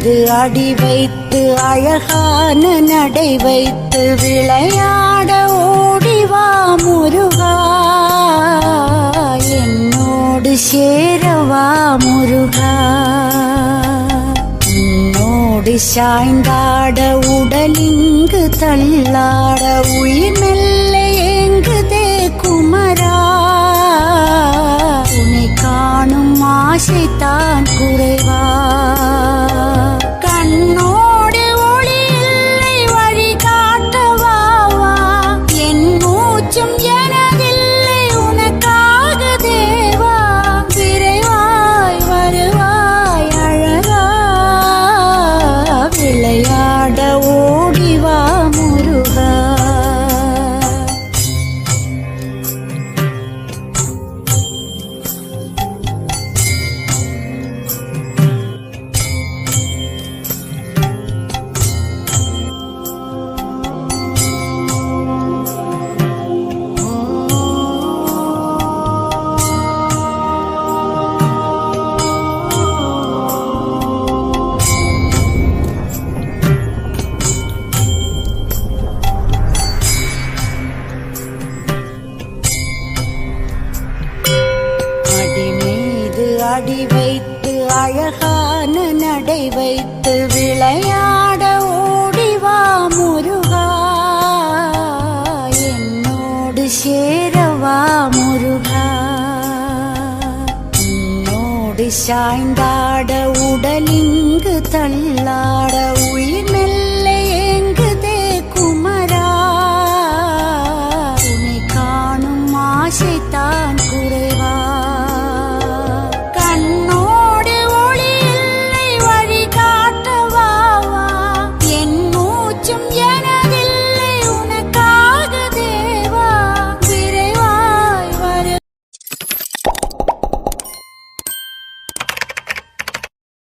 மீது அடி வைத்து அழகான நடை வைத்து விளையாட ஓடிவா முருகா, என்னோடு சேரவா முருகா. உன்னோடு சாய்ந்தாட உடலிங்கு தள்ளாட உயிர் மெல்ல ஏங்குதே குமரா, உன்னை காணும் ஆசைத்தான் குறைவா. கண்ணோடு ஒளி இல்லை வழி காட்டவாவா, என் மூச்சும் எனதில்லை உனக்காக தேவா. விரைவாய் வருவாய் அழகா, விளையாட ஓடிவா முருகா. அடி வைத்து அழகான நடை வைத்து விளையாட ஓடிவா முருகா, என்னோடு சேரவா முருகா. உன்னோடு சாய்ந்தாட உடலிங்கு தள்ளாட உயிர் மெல்ல ஏங்குதே குமரா, உன்னை காணும் ஆசைத்தான்